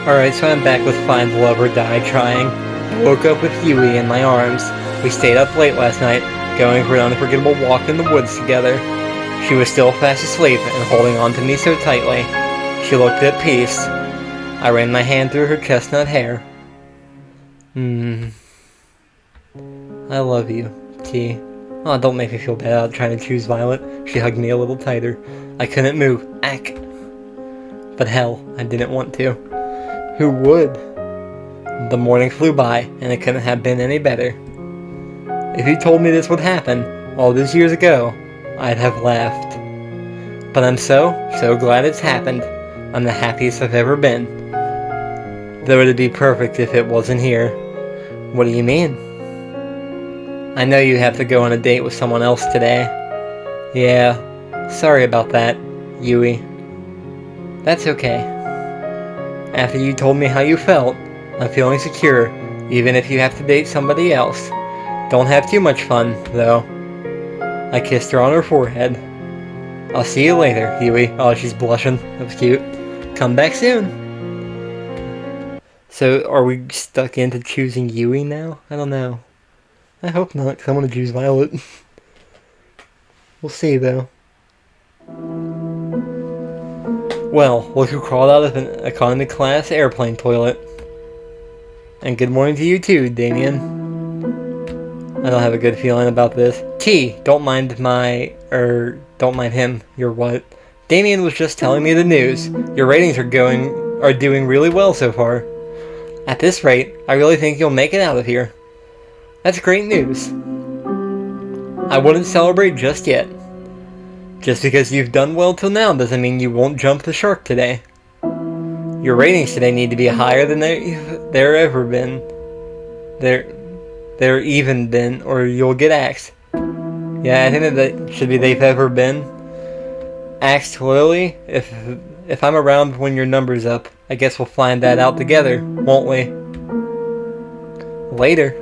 Alright, so I'm back with Find Love or Die trying. I woke up with Yui in my arms. We stayed up late last night, going for an unforgettable walk in the woods together. She was still fast asleep and holding on to me so tightly. She looked at peace. I ran my hand through her chestnut hair. I love you, T. Oh, don't make me feel bad about trying to choose Violet. She hugged me a little tighter. I couldn't move. Ack. But hell, I didn't want to. Who would? The morning flew by, and it couldn't have been any better. If you told me this would happen all those years ago, I'd have laughed. But I'm so glad it's happened. I'm the happiest I've ever been. Though it'd be perfect if it wasn't here. What do you mean? I know you have to go on a date with someone else today. Yeah, sorry about that, Yui. That's okay. After you told me how you felt, I'm feeling secure, even if you have to date somebody else. Don't have too much fun, though. I kissed her on her forehead. I'll see you later, Yui. Oh, she's blushing. That was cute. Come back soon. So, are we stuck into choosing Yui now? I don't know. I hope not, because I want to choose Violet. We'll see, though. Well, look who crawled out of an economy class airplane toilet. And good morning to you too, Damien. I don't have a good feeling about this. T, don't mind him. You're what? Damien was just telling me the news. Your ratings are doing really well so far. At this rate, I really think you'll make it out of here. That's great news. I wouldn't celebrate just yet. Just because you've done well till now doesn't mean you won't jump the shark today. Your ratings today need to be higher than they're ever been. They're even been, or you'll get axed. Yeah, I think that should be they've ever been. Axed Lily, if I'm around when your number's up, I guess we'll find that out together, won't we? Later.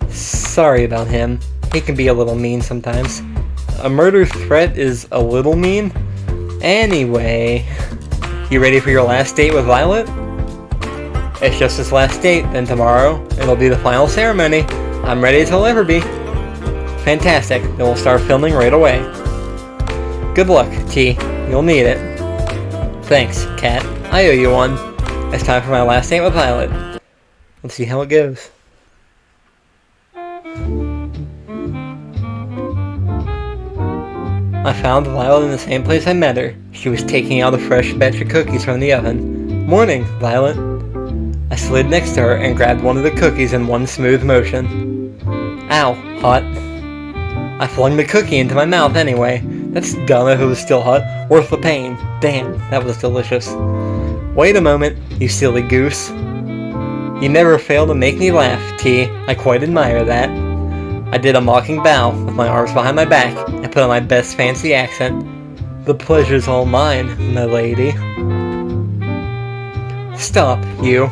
Sorry about him. He can be a little mean sometimes. A murder threat is a little mean? Anyway, you ready for your last date with Violet? It's just his last date, then tomorrow it'll be the final ceremony. I'm ready as I'll ever be. Fantastic, then we'll start filming right away. Good luck, T. You'll need it. Thanks, Cat. I owe you one. It's time for my last date with Violet. Let's see how it goes. I found Violet in the same place I met her. She was taking out a fresh batch of cookies from the oven. Morning, Violet. I slid next to her and grabbed one of the cookies in one smooth motion. Ow, hot. I flung the cookie into my mouth anyway. That's dumb if it was still hot. Worth the pain. Damn, that was delicious. Wait a moment, you silly goose. You never fail to make me laugh, T. I quite admire that. I did a mocking bow with my arms behind my back and put on my best fancy accent. The pleasure's all mine, my lady. Stop, you.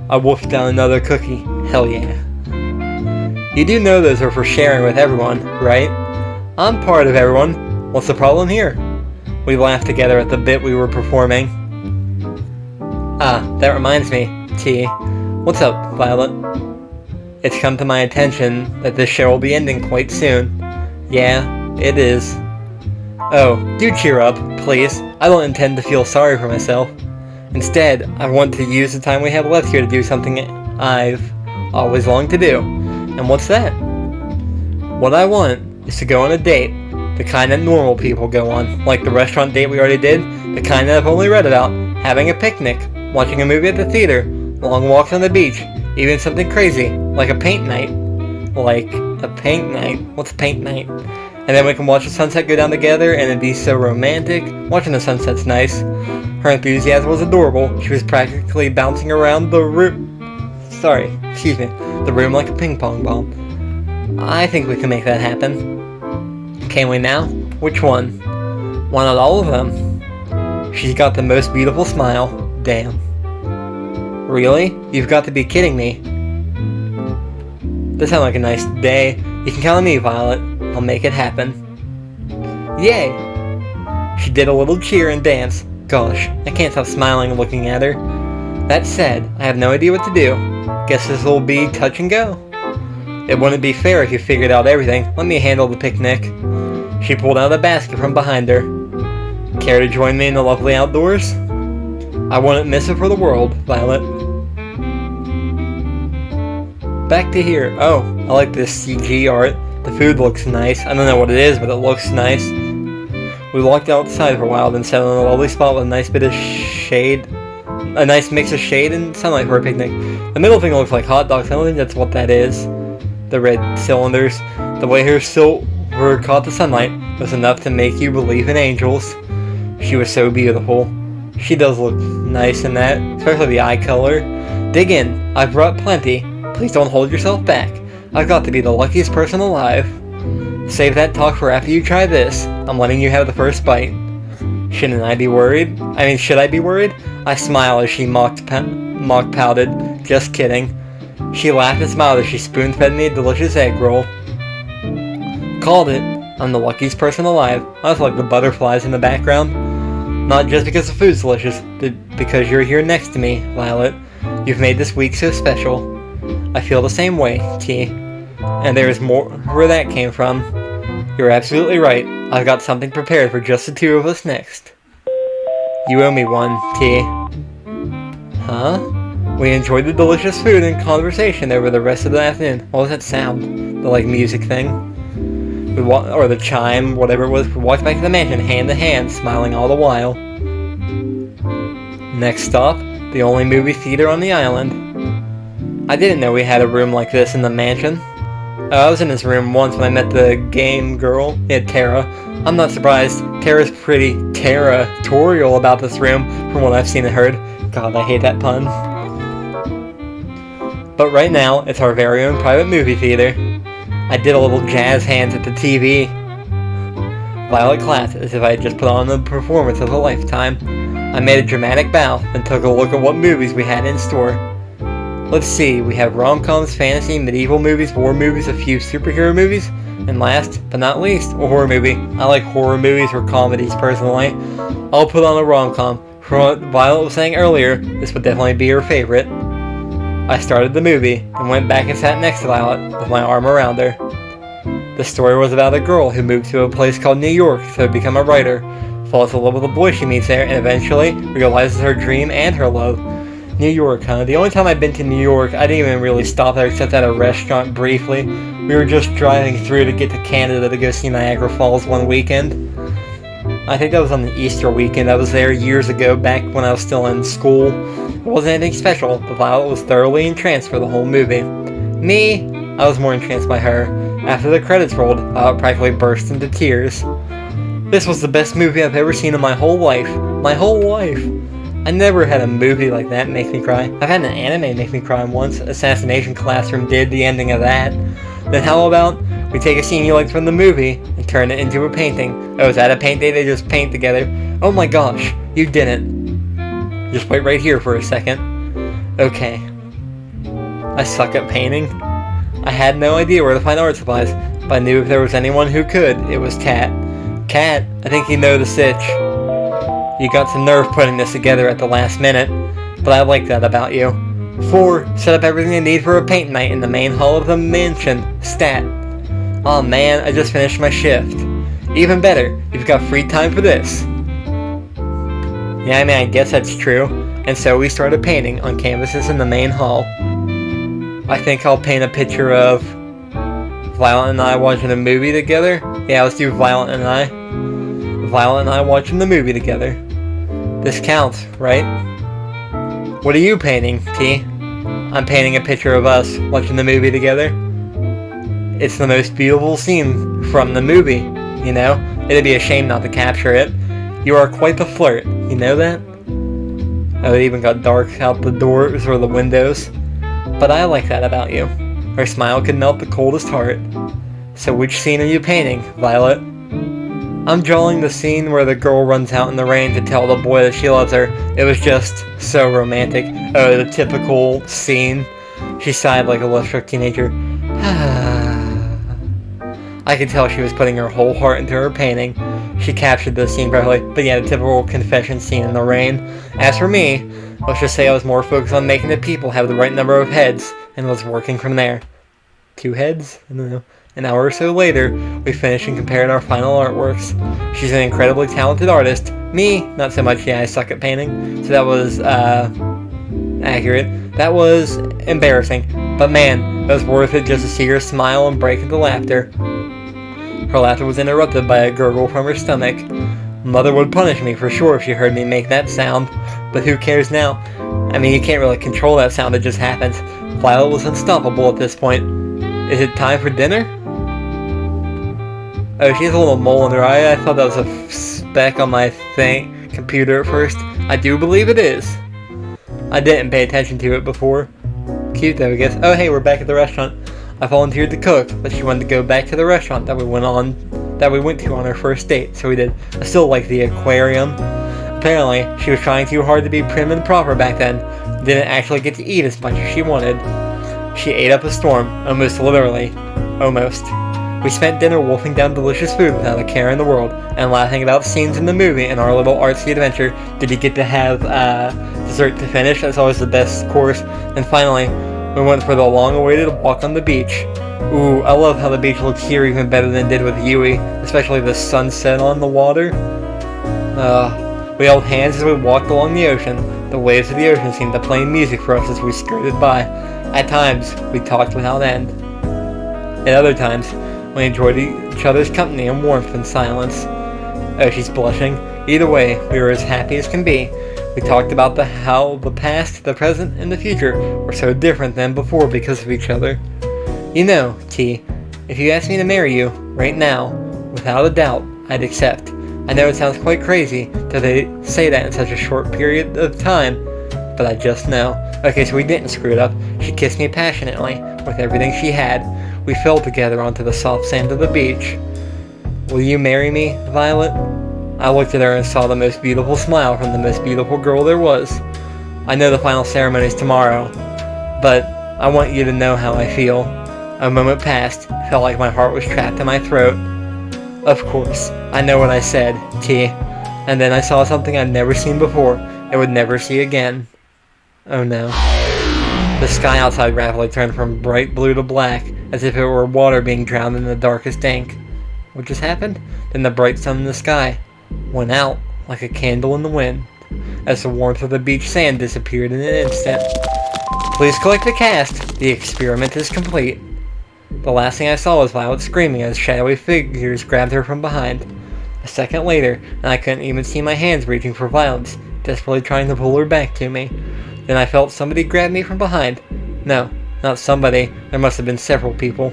I wolfed down another cookie. Hell yeah. You do know those are for sharing with everyone, right? I'm part of everyone. What's the problem here? We laughed together at the bit we were performing. Ah, that reminds me, T. What's up, Violet? It's come to my attention that this show will be ending quite soon. Yeah, it is. Oh, do cheer up, please. I don't intend to feel sorry for myself. Instead, I want to use the time we have left here to do something I've always longed to do. And what's that? What I want is to go on a date. The kind that normal people go on. Like the restaurant date we already did. The kind that I've only read about. Having a picnic. Watching a movie at the theater. Long walks on the beach. Even something crazy. Like a paint night. Like a paint night? What's paint night? And then we can watch the sunset go down together and it'd be so romantic. Watching the sunset's nice. Her enthusiasm was adorable. She was practically bouncing around the room. The room like a ping pong ball. I think we can make that happen. Can we now? Which one? Why not all of them? She's got the most beautiful smile. Damn. Really? You've got to be kidding me. This sounds like a nice day. You can count on me, Violet. I'll make it happen. Yay! She did a little cheer and dance. Gosh, I can't stop smiling and looking at her. That said, I have no idea what to do. Guess this will be touch and go. It wouldn't be fair if you figured out everything. Let me handle the picnic. She pulled out a basket from behind her. Care to join me in the lovely outdoors? I wouldn't miss it for the world, Violet. Back to here. Oh, I like this CG art. The food looks nice. I don't know what it is, but it looks nice. We walked outside for a while, then sat on a lovely spot with a nice bit of shade. A nice mix of shade and sunlight for a picnic. The middle thing looks like hot dogs. I don't think that's what that is. The red cylinders. The way her silver caught the sunlight was enough to make you believe in angels. She was so beautiful. She does look nice in that, especially the eye color. Dig in. I've brought plenty. Please don't hold yourself back. I've got to be the luckiest person alive. Save that talk for after you try this. I'm letting you have the first bite. Shouldn't I be worried? Should I be worried? I smiled as she mock pouted. Just kidding. She laughed and smiled as she spoon-fed me a delicious egg roll. Called it. I'm the luckiest person alive. I also like the butterflies in the background. Not just because the food's delicious, but because you're here next to me, Violet. You've made this week so special. I feel the same way, T. And there is more where that came from. You're absolutely right. I've got something prepared for just the two of us next. You owe me one, T. Huh? We enjoyed the delicious food and conversation over the rest of the afternoon. What was that sound? The, music thing? Or the chime, whatever it was. We walked back to the mansion hand in hand, smiling all the while. Next stop, the only movie theater on the island. I didn't know we had a room like this in the mansion. I was in this room once when I met the game girl. Yeah, Tara. I'm not surprised. Tara's pretty territorial about this room, from what I've seen and heard. God, I hate that pun. But right now, it's our very own private movie theater. I did a little jazz hands at the TV. Violet clapped as if I had just put on the performance of a lifetime. I made a dramatic bow, then took a look at what movies we had in store. Let's see, we have rom-coms, fantasy, medieval movies, war movies, a few superhero movies, and last but not least, a horror movie. I like horror movies or comedies personally. I'll put on a rom-com. From what Violet was saying earlier, this would definitely be her favorite. I started the movie, and went back and sat next to Violet, with my arm around her. The story was about a girl who moved to a place called New York to become a writer, falls in love with a boy she meets there, and eventually realizes her dream and her love. New York, huh? The only time I've been to New York, I didn't even really stop there except at a restaurant briefly. We were just driving through to get to Canada to go see Niagara Falls one weekend. I think that was on the Easter weekend. I was there years ago, back when I was still in school. It wasn't anything special, but Violet was thoroughly entranced for the whole movie. Me, I was more entranced by her. After the credits rolled, Violet practically burst into tears. This was the best movie I've ever seen in my whole life. My whole life. I never had a movie like that make me cry. I've had an anime make me cry once. Assassination Classroom did the ending of that. Then how about we take a scene you liked from the movie and turn it into a painting? Oh, is that a paint day they just paint together? Oh my gosh, you didn't. Just wait right here for a second. Okay. I suck at painting. I had no idea where to find art supplies, but I knew if there was anyone who could, it was Kat. Kat, I think you know the sitch. You got some nerve putting this together at the last minute, but I like that about you. 4. Set up everything you need for a paint night in the main hall of the mansion. Stat. Aw man, I just finished my shift. Even better, you've got free time for this. Yeah, I guess that's true. And so we started painting on canvases in the main hall. I think I'll paint a picture of Violet and I watching a movie together. Yeah, let's do Violet and I. Violet and I watching the movie together. This counts, right? What are you painting, T? I'm painting a picture of us watching the movie together. It's the most beautiful scene from the movie, you know? It'd be a shame not to capture it. You are quite the flirt, you know that? Oh, it even got dark out the doors or the windows. But I like that about you. Her smile could melt the coldest heart. So which scene are you painting, Violet? I'm drawing the scene where the girl runs out in the rain to tell the boy that she loves her. It was just so romantic. Oh, the typical scene. She sighed like a love-struck teenager. I could tell she was putting her whole heart into her painting. She captured the scene perfectly, but yeah, the typical confession scene in the rain. As for me, let's just say I was more focused on making the people have the right number of heads, and was working from there. 2 heads? I don't know. An hour or so later, we finished and compared our final artworks. She's an incredibly talented artist. Me, not so much. Yeah, I suck at painting. So that was, accurate. That was embarrassing. But man, it was worth it just to see her smile and break into laughter. Her laughter was interrupted by a gurgle from her stomach. Mother would punish me for sure if she heard me make that sound, but who cares now? I mean, you can't really control that sound, it just happens. Violet was unstoppable at this point. Is it time for dinner? Oh, she has a little mole in her eye. I thought that was a speck on my computer at first. I do believe it is. I didn't pay attention to it before. Cute though, I guess. Oh hey, we're back at the restaurant. I volunteered to cook, but she wanted to go back to the restaurant that we went to on our first date, so we did. I still like the aquarium. Apparently, she was trying too hard to be prim and proper back then. Didn't actually get to eat as much as she wanted. She ate up a storm, almost literally. Almost. We spent dinner wolfing down delicious food without a care in the world, and laughing about scenes in the movie and our little artsy adventure. Did you get to have dessert to finish? That's always the best course. And finally, we went for the long-awaited walk on the beach. Ooh, I love how the beach looks here even better than it did with Yui, especially the sunset on the water. We held hands as we walked along the ocean. The waves of the ocean seemed to play music for us as we skirted by. At times, we talked without end. At other times, we enjoyed each other's company and warmth and silence. Oh, she's blushing. Either way, we were as happy as can be. We talked about how the past, the present, and the future were so different than before because of each other. You know, T, if you asked me to marry you, right now, without a doubt, I'd accept. I know it sounds quite crazy that they say that in such a short period of time, but I just know. Okay, so we didn't screw it up. She kissed me passionately, with everything she had. We fell together onto the soft sand of the beach. Will you marry me, Violet? I looked at her and saw the most beautiful smile from the most beautiful girl there was. I know the final ceremony's tomorrow, but I want you to know how I feel. A moment passed, felt like my heart was trapped in my throat. Of course, I know what I said, T. And then I saw something I'd never seen before, and would never see again. Oh no. The sky outside rapidly turned from bright blue to black, as if it were water being drowned in the darkest ink. What just happened? Then the bright sun in the sky went out like a candle in the wind, as the warmth of the beach sand disappeared in an instant. Please collect the cast. The experiment is complete. The last thing I saw was Violet screaming as shadowy figures grabbed her from behind. A second later, and I couldn't even see my hands reaching for Violet, desperately trying to pull her back to me. Then I felt somebody grab me from behind. No, not somebody. There must have been several people.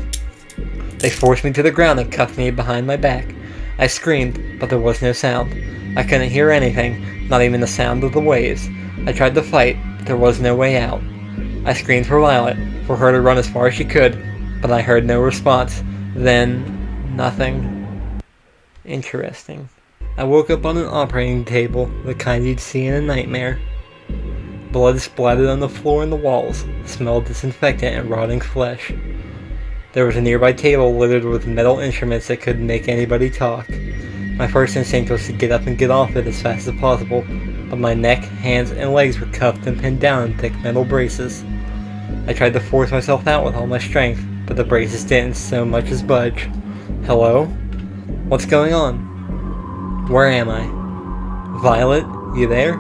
They forced me to the ground and cuffed me behind my back. I screamed, but there was no sound. I couldn't hear anything, not even the sound of the waves. I tried to fight, but there was no way out. I screamed for Violet, for her to run as far as she could, but I heard no response. Then, nothing. Interesting. I woke up on an operating table, the kind you'd see in a nightmare. Blood splattered on the floor and the walls, smelled disinfectant and rotting flesh. There was a nearby table littered with metal instruments that could make anybody talk. My first instinct was to get up and get off it as fast as possible, but my neck, hands, and legs were cuffed and pinned down in thick metal braces. I tried to force myself out with all my strength, but the braces didn't so much as budge. Hello? What's going on? Where am I? Violet, you there?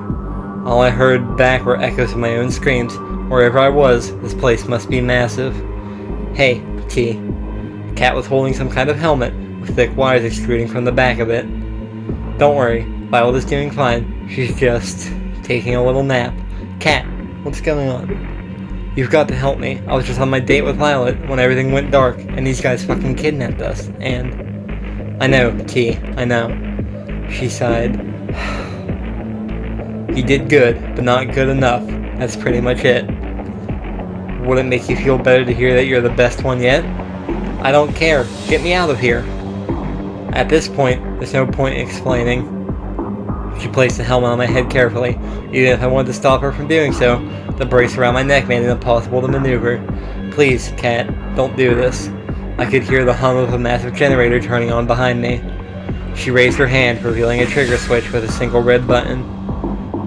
All I heard back were echoes of my own screams. Wherever I was, this place must be massive. Hey, T. The cat was holding some kind of helmet, with thick wires extruding from the back of it. Don't worry, Violet is doing fine. She's just taking a little nap. Cat, what's going on? You've got to help me. I was just on my date with Violet when everything went dark, and these guys fucking kidnapped us, and... I know, T, I know. She sighed. You did good, but not good enough. That's pretty much it. Would it make you feel better to hear that you're the best one yet? I don't care. Get me out of here. At this point, there's no point in explaining. She placed the helmet on my head carefully. Even if I wanted to stop her from doing so, the brace around my neck made it impossible to maneuver. Please, Cat, don't do this. I could hear the hum of a massive generator turning on behind me. She raised her hand, revealing a trigger switch with a single red button.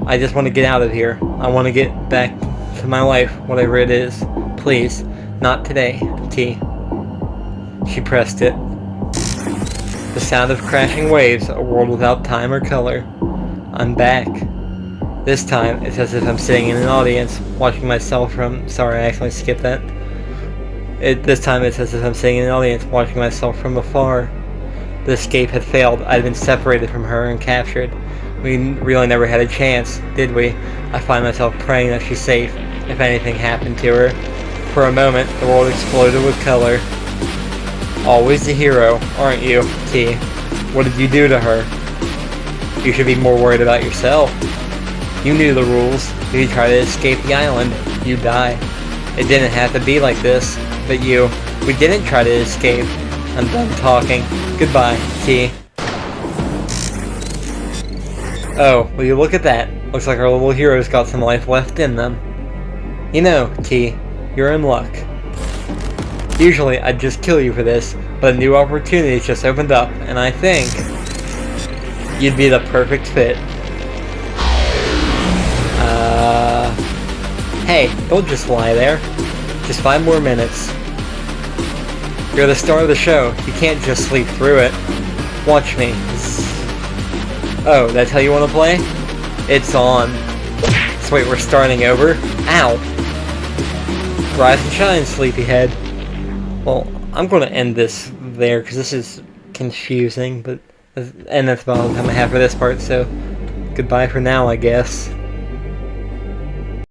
I just want to get out of here. I want to get back to my life, whatever it is. Please, not today, T. She pressed it. The sound of crashing waves, a world without time or color. I'm back. This time, it's as if I'm sitting in an audience, watching myself from... Sorry, I accidentally skipped that. This time, it's as if I'm sitting in an audience, watching myself from afar. The escape had failed. I'd been separated from her and captured. We really never had a chance, did we? I find myself praying that she's safe, if anything happened to her. For a moment, the world exploded with color. Always the hero, aren't you, T? What did you do to her? You should be more worried about yourself. You knew the rules. If you try to escape the island, you die. It didn't have to be like this, but we didn't try to escape. I'm done talking. Goodbye, T. Oh, will you look at that? Looks like our little heroes got some life left in them. You know, T, you're in luck. Usually, I'd just kill you for this, but a new opportunity just opened up, and I think you'd be the perfect fit. Hey, don't just lie there. Just 5 more minutes. You're the star of the show. You can't just sleep through it. Watch me. Oh, that's how you want to play? It's on. So wait, we're starting over? Ow! Rise and shine, sleepyhead. Well, I'm going to end this there, because this is confusing, and that's about all the time I have for this part, so goodbye for now, I guess.